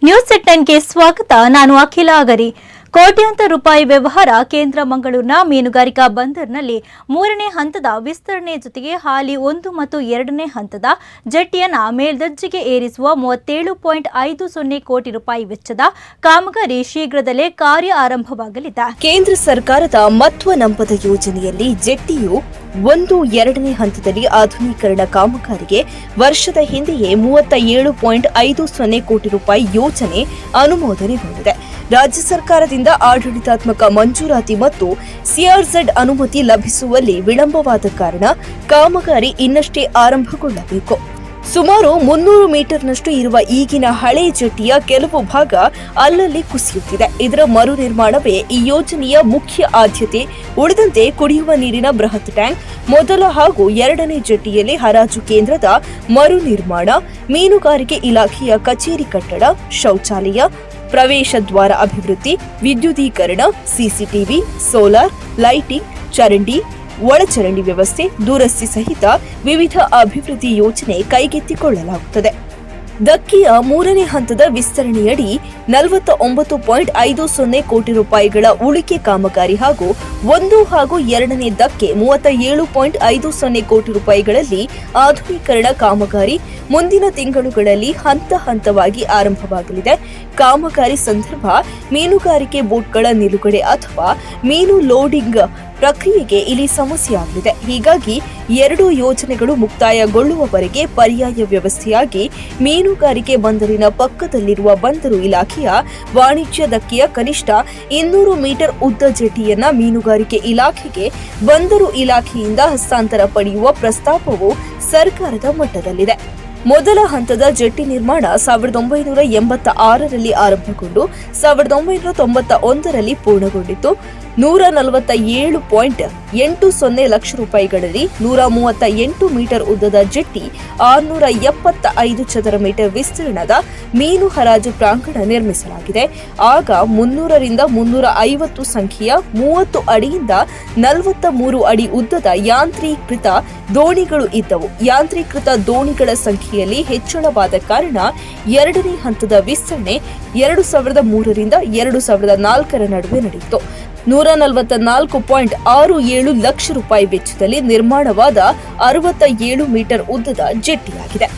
News 10ಗೆ ಸ್ವಾಗತ. ನಾನು ಅಖಿಲ ಅಗರಿ. ಕೋಟ್ಯಾಂತರ ರೂಪಾಯಿ ವ್ಯವಹಾರ. ಕೇಂದ್ರ ಮಂಗಳೂರಿನ ಮೀನುಗಾರಿಕಾ ಬಂದರಿನಲ್ಲಿ 3ನೇ ಹಂತದ ವಿಸ್ತರಣೆ ಜೊತೆಗೆ ಹಾಲಿ 1 ಮತ್ತು 2ನೇ ಹಂತದ ಜೆಟ್ಟಿಯನ್ನು ಮೇಲ್ದರ್ಜೆಗೆ ಏರಿಸುವ 37.50 ಕೋಟಿ ರೂಪಾಯಿ ವೆಚ್ಚದ ಕಾಮಗಾರಿ ಶೀಘ್ರದಲ್ಲೇ ಕಾರ್ಯ ಆರಂಭವಾಗಲಿದೆ. ಕೇಂದ್ರ ಸರ್ಕಾರದ ಮಹತ್ವನಂಪದ ಯೋಜನೆಯಲ್ಲಿ ಜೆಟ್ಟಿಯು 1, 2ನೇ ಹಂತದಲ್ಲಿ ಆಧುನೀಕರಣ ಕಾಮಗಾರಿಗೆ ವರ್ಷದ ಹಿಂದೆಯೇ 37.50 ಕೋಟಿ ರೂಪಾಯಿ ಯೋಜನೆ ಅನುಮೋದನೆಗೊಂಡಿದೆ. ರಾಜ್ಯ ಸರ್ಕಾರದಿಂದ ಆಡಳಿತಾತ್ಮಕ ಮಂಜೂರಾತಿ ಮತ್ತು ಸಿಆರ್ಝೆಡ್ ಅನುಮತಿ ಲಭಿಸುವಲ್ಲಿ ವಿಳಂಬವಾದ ಕಾರಣ ಕಾಮಗಾರಿ ಇನ್ನಷ್ಟೇ ಆರಂಭಗೊಳ್ಳಬೇಕು. ಸುಮಾರು 300 ಮೀಟರ್ನಷ್ಟು ಇರುವ ಈಗಿನ ಹಳೆ ಜೆಟ್ಟಿಯ ಕೆಲವು ಭಾಗ ಅಲ್ಲಲ್ಲಿ ಕುಸಿಯುತ್ತಿದೆ. ಇದರ ಮರು ನಿರ್ಮಾಣವೇ ಈ ಯೋಜನೆಯ ಮುಖ್ಯ ಆದ್ಯತೆ. ಉಳಿದಂತೆ ಕುಡಿಯುವ ನೀರಿನ ಬೃಹತ್ ಟ್ಯಾಂಕ್, ಮೊದಲ ಹಾಗೂ 2ನೇ ಜೆಟ್ಟಿಯಲ್ಲಿ ಹರಾಜು ಕೇಂದ್ರದ ಮರು ನಿರ್ಮಾಣ, ಮೀನುಗಾರಿಕೆ ಇಲಾಖೆಯ ಕಚೇರಿ ಕಟ್ಟಡ, ಶೌಚಾಲಯ, ಪ್ರವೇಶ ದ್ವಾರ ಅಭಿವೃದ್ಧಿ, ವಿದ್ಯುದೀಕರಣ, ಸಿಸಿಟಿವಿ, ಸೋಲಾರ್, ಲೈಟಿಂಗ್, ಚರಂಡಿ, ಒಳಚರಂಡಿ ವ್ಯವಸ್ಥೆ, ದುರಸ್ತಿ ಸಹಿತ ವಿವಿಧ ಅಭಿವೃದ್ಧಿ ಯೋಜನೆ ಕೈಗೆತ್ತಿಕೊಳ್ಳಲಾಗುತ್ತದೆ. ದಕ್ಕಿಯ 3ನೇ ಹಂತದ ವಿಸ್ತರಣೆಯಡಿ 49.50 ಕೋಟಿ ರೂಪಾಯಿಗಳ ಉಳಿಕೆ ಕಾಮಗಾರಿ ಹಾಗೂ 1 ಹಾಗೂ 2ನೇ ದಕ್ಕೆ 37.50 ಕೋಟಿ ರೂಪಾಯಿಗಳಲ್ಲಿ ಆಧುನೀಕರಣ ಕಾಮಗಾರಿ ಮುಂದಿನ ತಿಂಗಳುಗಳಲ್ಲಿ ಹಂತ ಹಂತವಾಗಿ ಆರಂಭವಾಗಲಿದೆ. ಕಾಮಗಾರಿ ಸಂದರ್ಭ ಮೀನುಗಾರಿಕೆ ಬೋಟ್ಗಳ ನಿಲುಗಡೆ ಅಥವಾ ಮೀನು ಲೋಡಿಂಗ್ ಪ್ರಕ್ರಿಯೆಗೆ ಇಲ್ಲಿ ಸಮಸ್ಯೆಯಾಗಲಿದೆ. ಹೀಗಾಗಿ 2 ಯೋಜನೆಗಳು ಮುಕ್ತಾಯಗೊಳ್ಳುವವರೆಗೆ ಪರ್ಯಾಯ ವ್ಯವಸ್ಥೆಯಾಗಿ ಮೀನುಗಾರಿಕೆ ಬಂದರಿನ ಪಕ್ಕದಲ್ಲಿರುವ ಬಂದರು ಇಲಾಖೆಯ ವಾಣಿಜ್ಯ ದಕ್ಕೆಯ ಕನಿಷ್ಠ 200 ಮೀಟರ್ ಉದ್ದ ಜೆಟ್ಟಿಯನ್ನ ಮೀನುಗಾರಿಕೆ ಇಲಾಖೆಗೆ ಬಂದರು ಇಲಾಖೆಯಿಂದ ಹಸ್ತಾಂತರ ಪಡೆಯುವ ಪ್ರಸ್ತಾಪವು ಸರ್ಕಾರದ ಮಟ್ಟದಲ್ಲಿದೆ. ಮೊದಲ ಹಂತದ ಜೆಟ್ಟಿ ನಿರ್ಮಾಣ 1986ರಲ್ಲಿ ಆರಂಭಗೊಂಡು 1991ರಲ್ಲಿ ಪೂರ್ಣಗೊಂಡಿತ್ತು. 147.80 ಲಕ್ಷ ರೂಪಾಯಿಗಳಲ್ಲಿ 138 ಮೀಟರ್ ಉದ್ದದ ಜೆಟ್ಟಿ, 675 ಚದರ ಮೀಟರ್ ವಿಸ್ತೀರ್ಣದ ಮೀನು ಹರಾಜು ಪ್ರಾಂಗಣ ನಿರ್ಮಿಸಲಾಗಿದೆ. ಆಗ 300ರಿಂದ 350 ಸಂಖ್ಯೆಯ 30 ಅಡಿಯಿಂದ 43 ಅಡಿ ಉದ್ದದ ಯಾಂತ್ರೀಕೃತ ದೋಣಿಗಳು ಇದ್ದವು. ಯಾಂತ್ರೀಕೃತ ದೋಣಿಗಳ ಸಂಖ್ಯೆಯಲ್ಲಿ ಹೆಚ್ಚಳವಾದ ಕಾರಣ 2ನೇ ಹಂತದ ವಿಸ್ತರಣೆ 2003ರಿಂದ 2004ರ ನಡುವೆ ನಡೆಯಿತು. 144.67 ಲಕ್ಷ ರೂಪಾಯಿ ವೆಚ್ಚದಲ್ಲಿ ನಿರ್ಮಾಣವಾದ 67 ಮೀಟರ್ ಉದ್ದದ ಜೆಟ್ಟಿಯಾಗಿದೆ.